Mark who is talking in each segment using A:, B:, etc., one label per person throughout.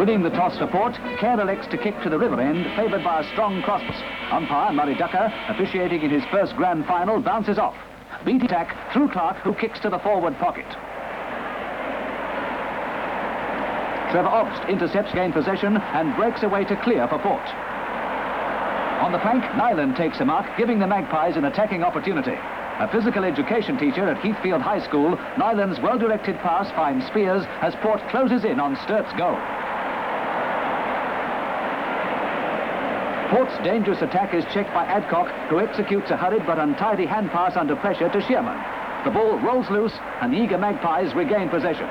A: Winning the toss for Port, Care elects to kick to the river end, favoured by a strong cross. Umpire Murray Ducker, officiating in his first Grand Final, bounces off. Beat attack through Clark, who kicks to the forward pocket. Trevor Obst intercepts, gain possession, and breaks away to clear for Port. On the flank, Nyland takes a mark, giving the Magpies an attacking opportunity. A physical education teacher at Heathfield High School, Nyland's well-directed pass finds Spears as Port closes in on Sturt's goal. Port's dangerous attack is checked by Adcock, who executes a hurried but untidy hand pass under pressure to Shearman. The ball rolls loose and the eager Magpies regain possession.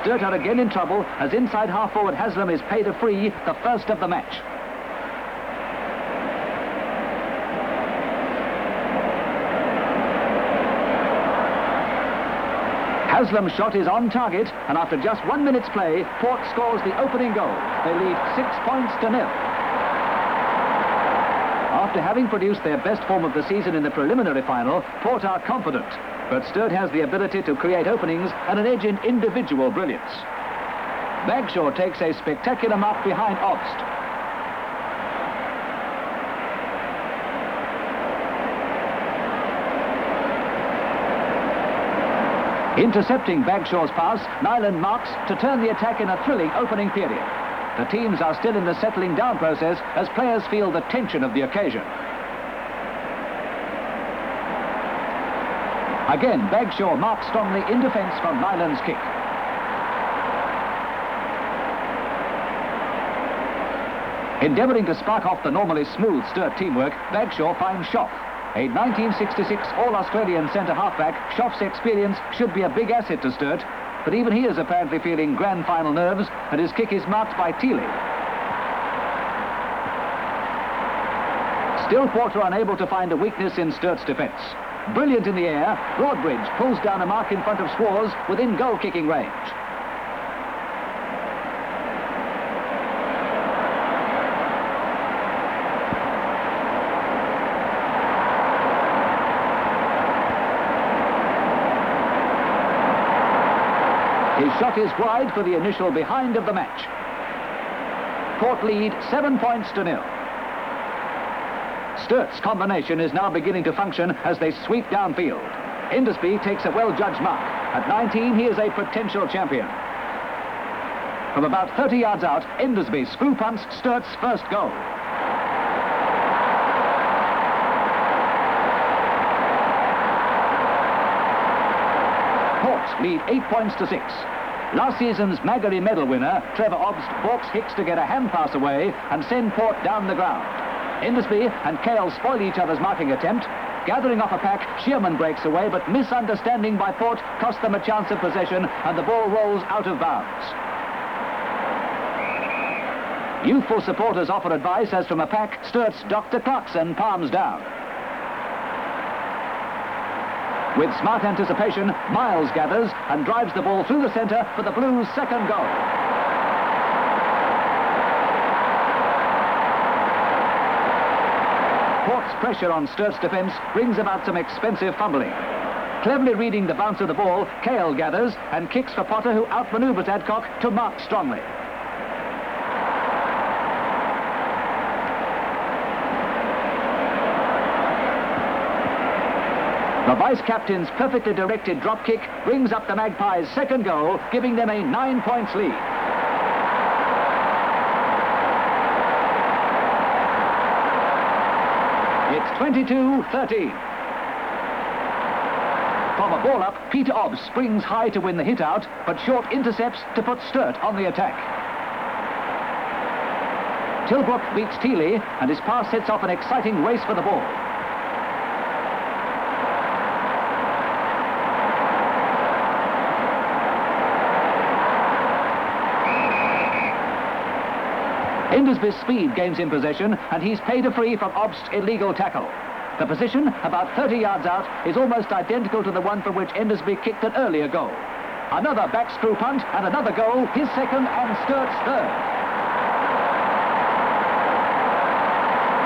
A: Sturt are again in trouble as inside half-forward Haslam is paid a free, the first of the match. Haslam's shot is on target, and after just 1 minute's play, Port scores the opening goal. They lead 6 points to 0. After having produced their best form of the season in the preliminary final, Port are confident, but Sturt has the ability to create openings and an edge in individual brilliance. Bagshaw takes a spectacular mark behind Obst. Intercepting Bagshaw's pass, Nyland marks to turn the attack in a thrilling opening period. The teams are still in the settling down process as players feel the tension of the occasion. Again, Bagshaw marks strongly in defence from Nyland's kick. Endeavouring to spark off the normally smooth Sturt teamwork, Bagshaw finds Schoff. A 1966 All-Australian centre-halfback, Schoff's experience should be a big asset to Sturt, but even he is apparently feeling Grand Final nerves, and his kick is marked by Teeley. Still, Port are unable to find a weakness in Sturt's defence. Brilliant in the air, Broadbridge pulls down a mark in front of Swars within goal-kicking range. His shot is wide for the initial behind of the match. Port lead 7 points to 0. Sturt's combination is now beginning to function as they sweep downfield. Endersbee takes a well-judged mark. At 19, he is a potential champion. From about 30 yards out, Endersbee screw punts Sturt's first goal. Port lead 8 points to 6. Last season's Maggery medal winner, Trevor Obst, balks Hicks to get a hand pass away and send Port down the ground. Endersbee and Kale spoil each other's marking attempt. Gathering off a pack, Shearman breaks away, but misunderstanding by Port costs them a chance of possession, and the ball rolls out of bounds. Youthful supporters offer advice as from a pack, Sturt's Dr. Clarkson palms down. With smart anticipation, Miles gathers and drives the ball through the centre for the Blues' second goal. Port's pressure on Sturt's defence brings about some expensive fumbling. Cleverly reading the bounce of the ball, Kale gathers and kicks for Potter, who outmanoeuvres Adcock to mark strongly. The vice-captain's perfectly directed drop kick brings up the Magpies' second goal, giving them a 9 points lead. It's 22-13. From a ball up, Peter Obbs springs high to win the hit out, but short intercepts to put Sturt on the attack. Tilbrook beats Teeley, and his pass sets off an exciting race for the ball. Endersbee's speed gains him possession, and he's paid a free from Obst's illegal tackle. The position, about 30 yards out, is almost identical to the one from which Endersbee kicked an earlier goal. Another back screw punt and another goal, his second and Sturt's third.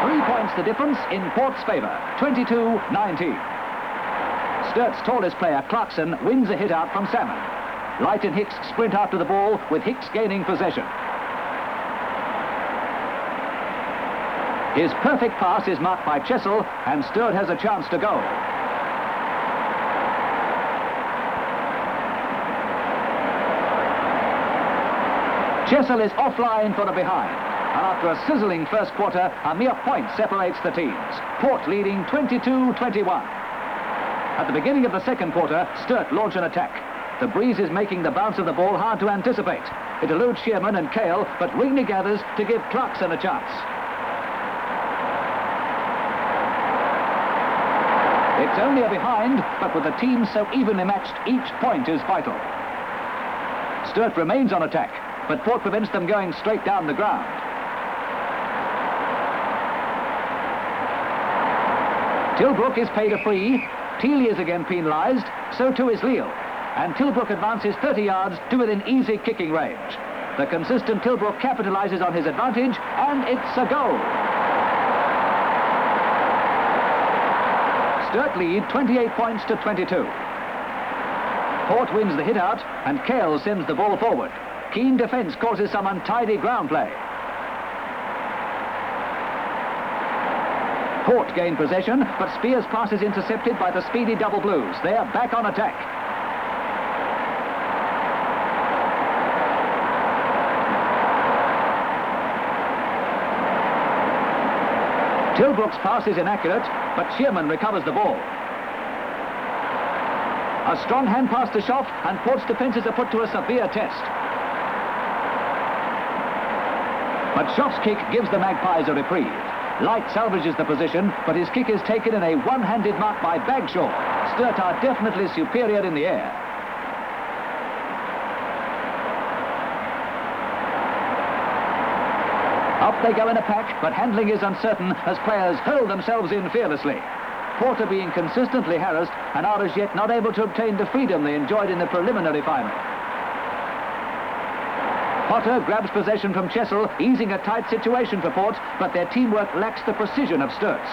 A: 3 points the difference in Port's favour, 22-19. Sturt's tallest player, Clarkson, wins a hit out from Salmon. Light and Hicks sprint after the ball, with Hicks gaining possession. His perfect pass is marked by Chesil, and Sturt has a chance to go. Chesil is offline for a behind. And after a sizzling first quarter, a mere point separates the teams. Port leading 22-21. At the beginning of the second quarter, Sturt launch an attack. The breeze is making the bounce of the ball hard to anticipate. It eludes Shearman and Kale, but Ringley gathers to give Clarkson a chance. It's only a behind, but with the teams so evenly matched, each point is vital. Sturt remains on attack, but Port prevents them going straight down the ground. Tilbrook is paid a free. Teely is again penalised, so too is Leal. And Tilbrook advances 30 yards to within easy kicking range. The consistent Tilbrook capitalises on his advantage, and it's a goal. Sturt lead 28 points to 22. Port wins the hit-out, and Kale sends the ball forward. Keen defence causes some untidy ground play. Port gain possession, but Spears' pass is intercepted by the speedy Double Blues. They are back on attack. Tilbrook's pass is inaccurate, but Shearman recovers the ball. A strong hand pass to Schoff, and Port's defences are put to a severe test. But Schoff's kick gives the Magpies a reprieve. Light salvages the position, but his kick is taken in a one-handed mark by Bagshaw. Sturt are definitely superior in the air. Up they go in a pack, but handling is uncertain as players hurl themselves in fearlessly. Port are being consistently harassed and are as yet not able to obtain the freedom they enjoyed in the preliminary final. Potter grabs possession from Chesil, easing a tight situation for Port, but their teamwork lacks the precision of Sturt's.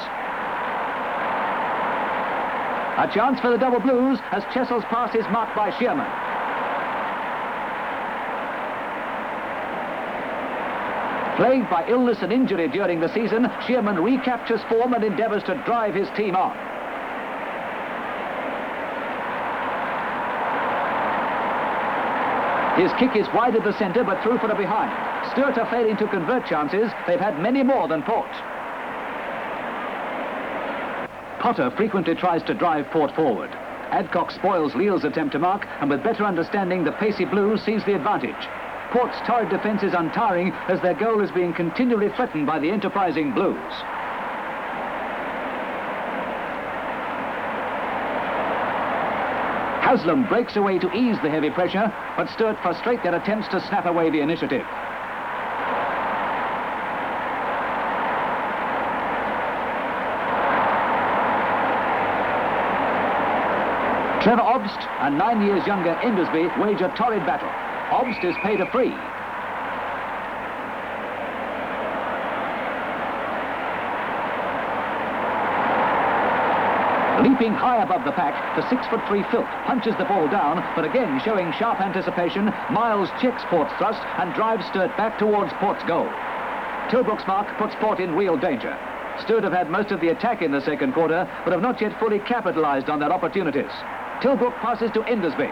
A: A chance for the Double Blues as Chesil's pass is marked by Shearman. Plagued by illness and injury during the season, Shearman recaptures form and endeavours to drive his team on. His kick is wide of the centre, but through for a behind. Sturt are failing to convert chances. They've had many more than Port. Potter frequently tries to drive Port forward. Adcock spoils Leal's attempt to mark, and with better understanding, the pacey Blues seize the advantage. Port's torrid defence is untiring as their goal is being continually threatened by the enterprising Blues. Haslam breaks away to ease the heavy pressure, but Sturt frustrate their attempts to snap away the initiative. Trevor Obst and 9 years younger Endersbee wage a torrid battle. Obst is paid a free. Leaping high above the pack, the 6'3" Philp punches the ball down, but again showing sharp anticipation, Miles checks Port's thrust and drives Sturt back towards Port's goal. Tilbrook's mark puts Port in real danger. Sturt have had most of the attack in the second quarter, but have not yet fully capitalised on their opportunities. Tilbrook passes to Endersbee.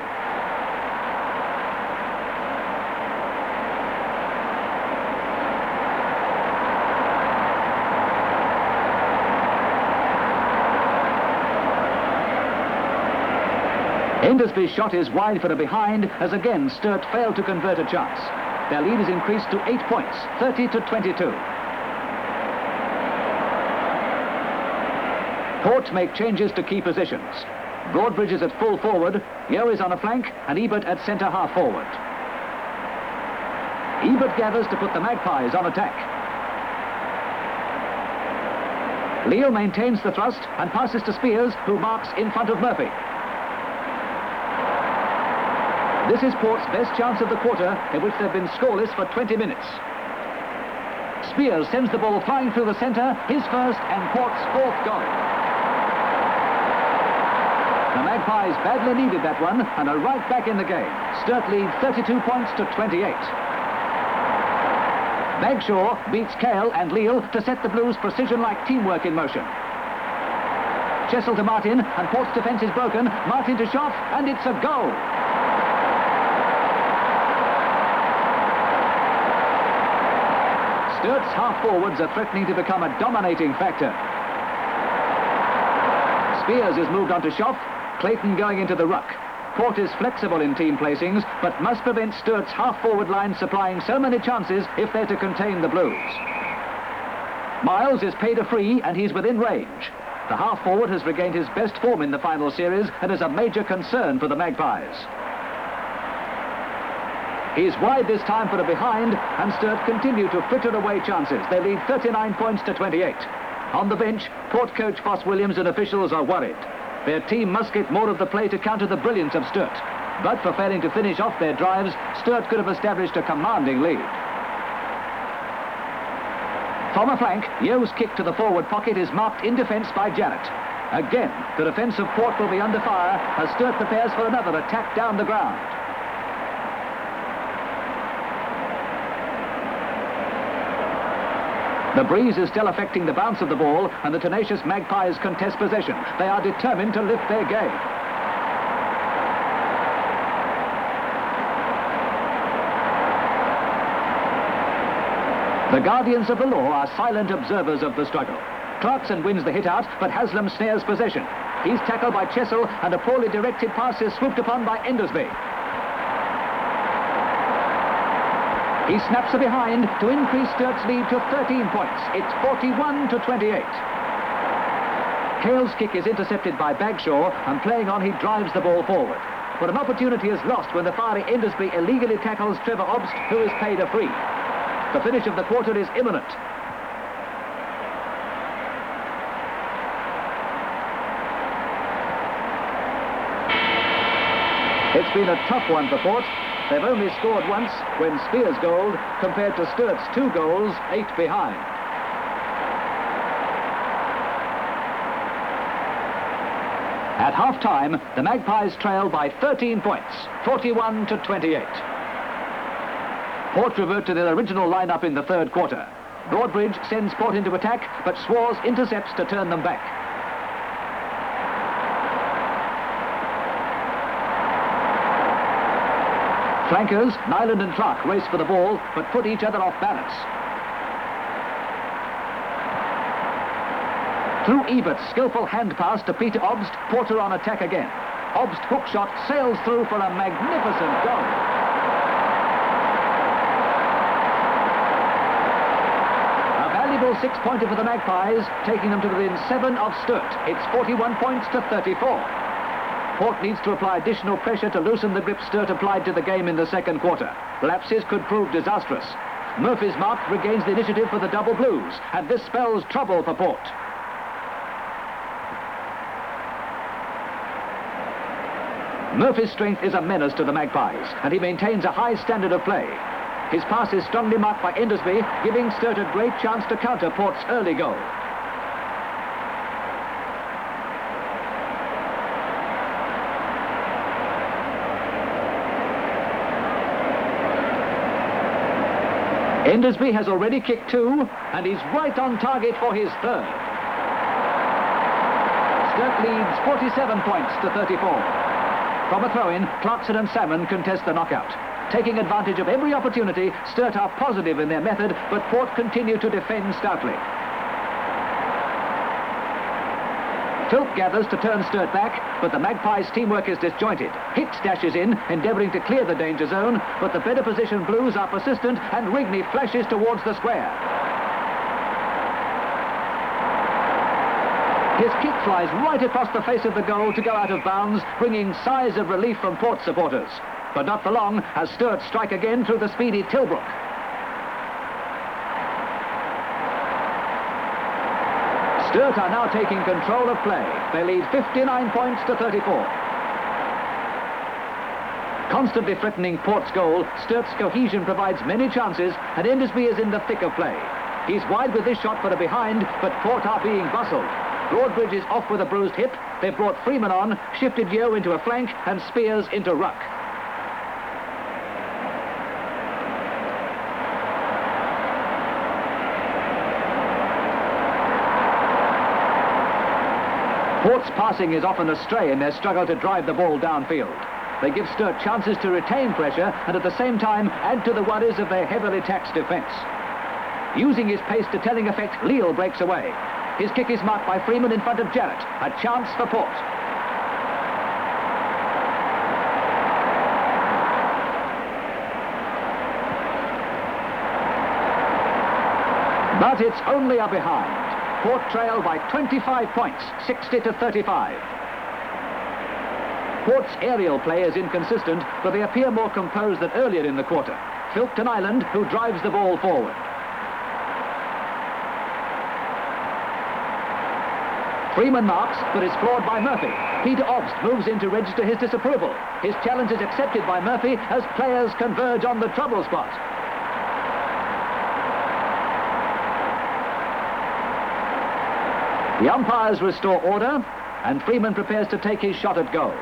A: Endersbee's shot is wide for a behind as again Sturt failed to convert a chance. Their lead is increased to 8 points, 30-22. Port make changes to key positions. Broadbridge is at full forward, Yeo is on a flank, and Ebert at centre half forward. Ebert gathers to put the Magpies on attack. Leal maintains the thrust and passes to Spears, who marks in front of Murphy. This is Port's best chance of the quarter, in which they've been scoreless for 20 minutes. Spears sends the ball flying through the centre, his first and Port's fourth goal. The Magpies badly needed that one and are right back in the game. Sturt lead 32 points to 28. Bagshaw beats Kale and Leal to set the Blues' precision-like teamwork in motion. Chessel to Martin, and Port's defence is broken. Martin to Schoff, and it's a goal. Sturt's half-forwards are threatening to become a dominating factor. Spears is moved on to Schoff, Clayton going into the ruck. Port is flexible in team placings, but must prevent Sturt's half-forward line supplying so many chances if they're to contain the Blues. Miles is paid a free, and he's within range. The half-forward has regained his best form in the final series and is a major concern for the Magpies. He's wide this time for a behind, and Sturt continue to fritter away chances. They lead 39 points to 28. On the bench, Port coach Foss Williams and officials are worried. Their team must get more of the play to counter the brilliance of Sturt. But for failing to finish off their drives, Sturt could have established a commanding lead. From a flank, Yeo's kick to the forward pocket is marked in defence by Jarrett. Again, the defence of Port will be under fire as Sturt prepares for another attack down the ground. The breeze is still affecting the bounce of the ball, and the tenacious Magpies contest possession. They are determined to lift their game. The guardians of the law are silent observers of the struggle. Clarkson wins the hit-out, but Haslam snares possession. He's tackled by Chessel, and a poorly directed pass is swooped upon by Endersbee. He snaps a behind to increase Sturt's lead to 13 points. It's 41 to 28. Kale's kick is intercepted by Bagshaw, and playing on, he drives the ball forward. But an opportunity is lost when the fiery Endersbee illegally tackles Trevor Obst, who is paid a free. The finish of the quarter is imminent. It's been a tough one for Port. They've only scored once when Spears goaled, compared to Sturt's 2 goals, 8 behind. At half-time, the Magpies trail by 13 points, 41 to 28. Port revert to their original lineup in the third quarter. Broadbridge sends Port into attack, but Swars intercepts to turn them back. Flankers, Nyland and Clark race for the ball, but put each other off balance. Through Ebert's skillful hand pass to Peter Obst, Porter on attack again. Obst hook shot sails through for a magnificent goal. A valuable 6-pointer for the Magpies, taking them to within 7 of Sturt. It's 41 points to 34. Port needs to apply additional pressure to loosen the grip Sturt applied to the game in the second quarter. Lapses could prove disastrous. Murphy's mark regains the initiative for the double Blues, and this spells trouble for Port. Murphy's strength is a menace to the Magpies, and he maintains a high standard of play. His pass is strongly marked by Endersbee, giving Sturt a great chance to counter Port's early goal. Endersbee has already kicked 2, and he's right on target for his 3rd. Sturt leads 47 points to 34. From a throw-in, Clarkson and Salmon contest the knockout. Taking advantage of every opportunity, Sturt are positive in their method, but Port continue to defend stoutly. Philp gathers to turn Sturt back, but the Magpies' teamwork is disjointed. Hicks dashes in, endeavouring to clear the danger zone, but the better positioned Blues are persistent, and Rigney flashes towards the square. His kick flies right across the face of the goal to go out of bounds, bringing sighs of relief from Port supporters. But not for long, as Sturt strike again through the speedy Tilbrook. Sturt are now taking control of play. They lead 59 points to 34. Constantly threatening Port's goal, Sturt's cohesion provides many chances, and Endersbee is in the thick of play. He's wide with this shot for a behind, but Port are being bustled. Broadbridge is off with a bruised hip. They've brought Freeman on, shifted Yeo into a flank, and Spears into ruck. Port's passing is often astray in their struggle to drive the ball downfield. They give Sturt chances to retain pressure and at the same time add to the worries of their heavily taxed defence. Using his pace to telling effect, Leal breaks away. His kick is marked by Freeman in front of Jarrett. A chance for Port. But it's only a behind. Port trail by 25 points, 60 to 35. Port's aerial play is inconsistent, but they appear more composed than earlier in the quarter. Philpton Island, who drives the ball forward. Freeman marks, but is floored by Murphy. Peter Obst moves in to register his disapproval. His challenge is accepted by Murphy as players converge on the trouble spot. The umpires restore order, and Freeman prepares to take his shot at goal.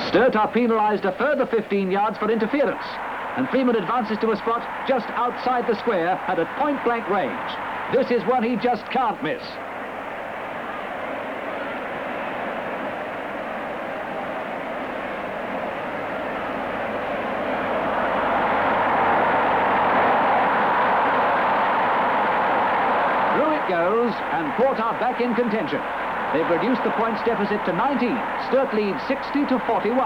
A: Sturt are penalised a further 15 yards for interference, and Freeman advances to a spot just outside the square at a point-blank range. This is one he just can't miss. Goes, and Port are back in contention. They've reduced the points deficit to 19. Sturt leads 60 to 41.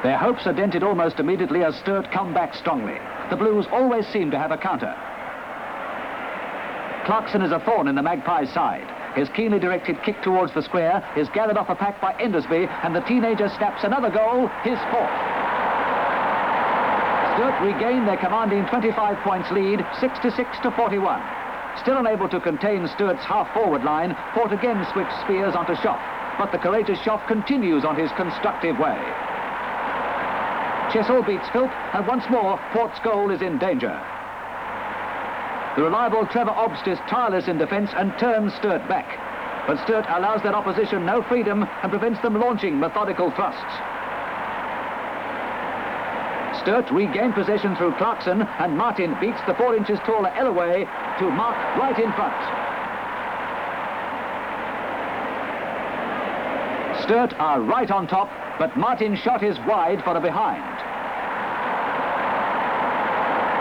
A: Their hopes are dented almost immediately as Sturt come back strongly. The Blues always seem to have a counter. Clarkson is a thorn in the Magpies' side. His keenly directed kick towards the square is gathered off a pack by Endersbee, and the teenager snaps another goal, his fourth. Sturt regain their commanding 25 points lead, 66 to 41. Still unable to contain Sturt's half-forward line, Port again switch spears onto Schoff, but the courageous Schoff continues on his constructive way. Chessel beats Philp, and once more, Port's goal is in danger. The reliable Trevor Obst is tireless in defence and turns Sturt back, but Sturt allows their opposition no freedom and prevents them launching methodical thrusts. Sturt regained possession through Clarkson, and Martin beats the 4 inches taller Ellaway to mark right in front. Sturt are right on top, but Martin's shot is wide for a behind.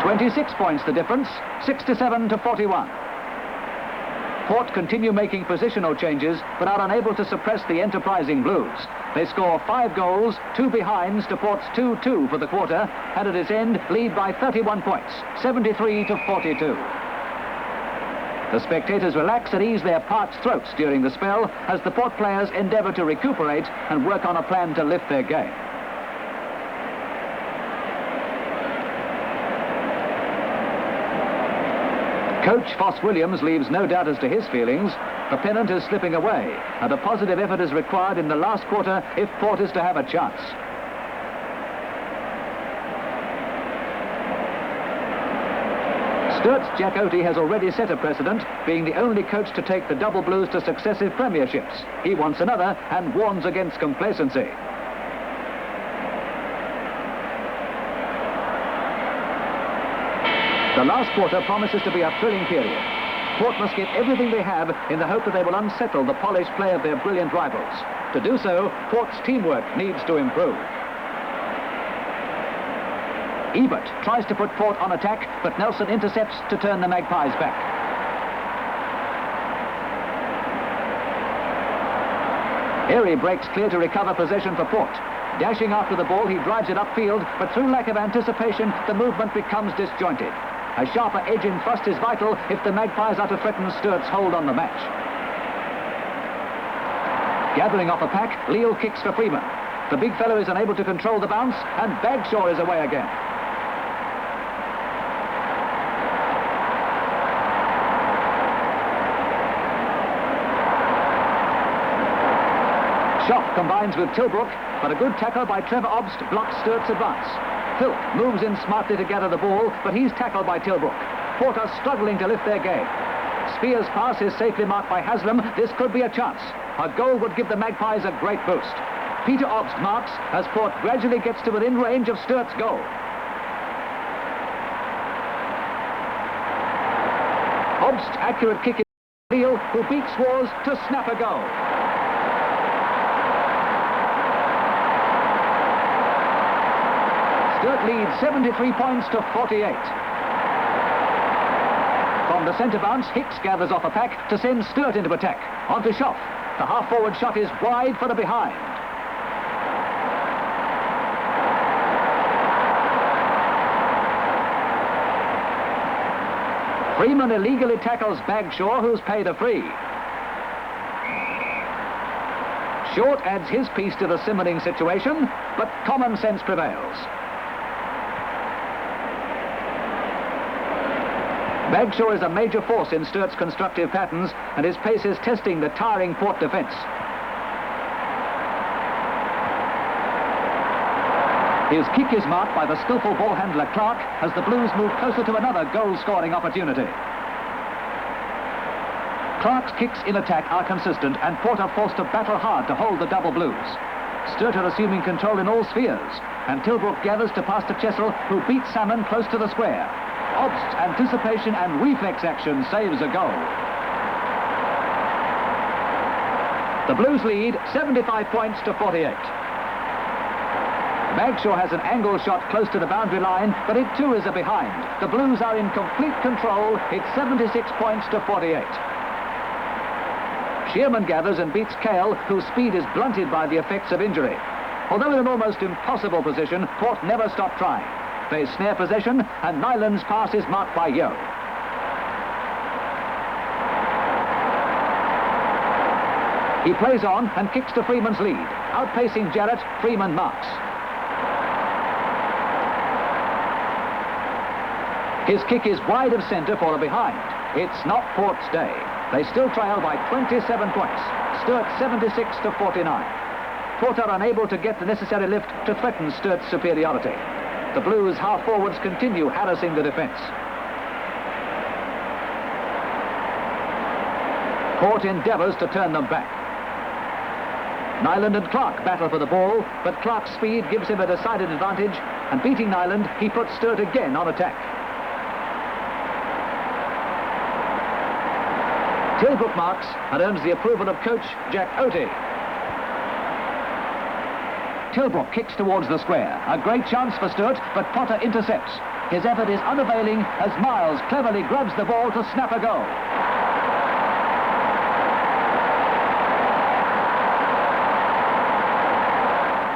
A: 26 points the difference, 67 to 41. Port continue making positional changes, but are unable to suppress the enterprising Blues. They score 5 goals, 2 behinds to Port's 2-2 for the quarter, and at its end lead by 31 points, 73 to 42. The spectators relax and ease their parched throats during the spell as the Port players endeavour to recuperate and work on a plan to lift their game. Coach Foss Williams leaves no doubt as to his feelings. The pennant is slipping away, and a positive effort is required in the last quarter if Port is to have a chance. Sturt's Jack Oatey has already set a precedent, being the only coach to take the Double Blues to successive premierships. He wants another and warns against complacency. The last quarter promises to be a thrilling period. Port must get everything they have in the hope that they will unsettle the polished play of their brilliant rivals. To do so, Port's teamwork needs to improve. Ebert tries to put Port on attack, but Nelson intercepts to turn the Magpies back. Airy breaks clear to recover possession for Port. Dashing after the ball, he drives it upfield, but through lack of anticipation, the movement becomes disjointed. A sharper edge in thrust is vital if the Magpies are to threaten Sturt's hold on the match. Gathering off a pack, Leal kicks for Freeman. The big fellow is unable to control the bounce, and Bagshaw is away again. Schoff combines with Tilbrook, but a good tackle by Trevor Obst blocks Sturt's advance. Philp moves in smartly to gather the ball, but he's tackled by Tilbrook. Port are struggling to lift their game. Spears' pass is safely marked by Haslam. This could be a chance. A goal would give the Magpies a great boost. Peter Obst marks as Port gradually gets to within range of Sturt's goal. Obst's accurate kick in Neil, who beats Wars to snap a goal. Sturt leads 73 points to 48. From the centre bounce, Hicks gathers off a pack to send Sturt into attack. On to Schoff. The half-forward shot is wide for the behind. Freeman illegally tackles Bagshaw, who's paid a free. Short adds his piece to the simmering situation, but common sense prevails. Bagshaw is a major force in Sturt's constructive patterns, and his pace is testing the tiring Port defence. His kick is marked by the skillful ball handler Clark as the Blues move closer to another goal-scoring opportunity. Clark's kicks in attack are consistent, and Port are forced to battle hard to hold the double Blues. Sturt are assuming control in all spheres, and Tilbrook gathers to pass to Chessel, who beats Salmon close to the square. Obst's anticipation and reflex action saves a goal. The Blues lead 75 points to 48. Bagshaw has an angle shot close to the boundary line, but it too is a behind. The Blues are in complete control. It's 76 points to 48. Shearman gathers and beats Kale, whose speed is blunted by the effects of injury. Although in an almost impossible position, Port never stop trying. They snare possession, and Nyland's pass is marked by Yo. He plays on and kicks to Freeman's lead. Outpacing Jarrett, Freeman marks. His kick is wide of centre for a behind. It's not Port's day. They still trail by 27 points. Sturt 76 to 49. Port are unable to get the necessary lift to threaten Sturt's superiority. The Blues half-forwards continue harassing the defence. Port endeavours to turn them back. Nyland and Clark battle for the ball, but Clark's speed gives him a decided advantage, and beating Nyland, he puts Sturt again on attack. Tilbrook marks and earns the approval of coach Jack Oatey. Tilbrook kicks towards the square. A great chance for Sturt, but Potter intercepts. His effort is unavailing as Miles cleverly grabs the ball to snap a goal.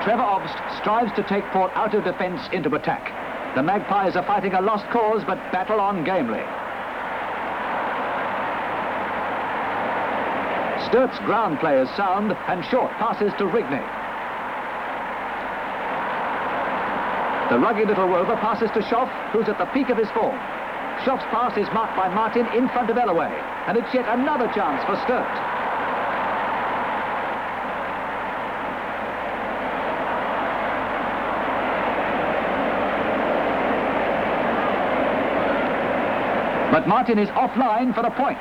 A: Trevor Obst strives to take Port out of defence into attack. The Magpies are fighting a lost cause, but battle on gamely. Sturt's ground play is sound, and Short passes to Rigney. The rugged little rover passes to Schoff, who's at the peak of his form. Schoff's pass is marked by Martin in front of Ellaway, and it's yet another chance for Sturt. But Martin is offline for a point.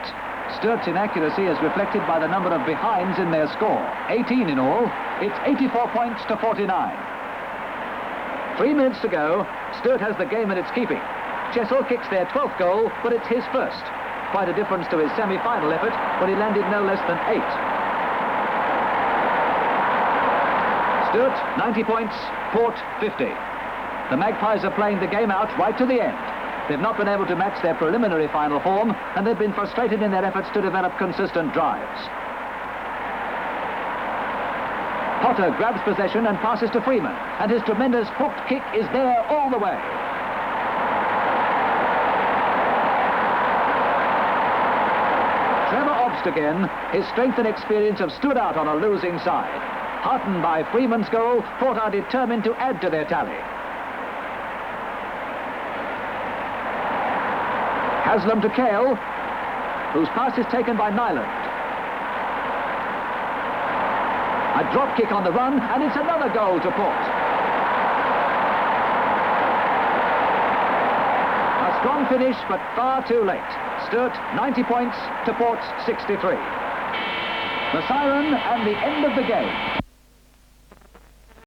A: Sturt's inaccuracy is reflected by the number of behinds in their score. 18 in all. It's 84 points to 49. 3 minutes to go. Sturt has the game in its keeping. Chessel kicks their 12th goal, but it's his first. Quite a difference to his semi-final effort, when he landed no less than 8. Sturt, 90 points, Port, 50. The Magpies are playing the game out right to the end. They've not been able to match their preliminary final form, and they've been frustrated in their efforts to develop consistent drives. Potter grabs possession and passes to Freeman, and his tremendous hooked kick is there all the way. Trevor Obst again. His strength and experience have stood out on a losing side. Heartened by Freeman's goal, Port are determined to add to their tally. Haslam to Kale, whose pass is taken by Nyland. A drop kick on the run, and it's another goal to Port. A strong finish, but far too late. Sturt, 90 points to Port's 63. The siren and the end of the game.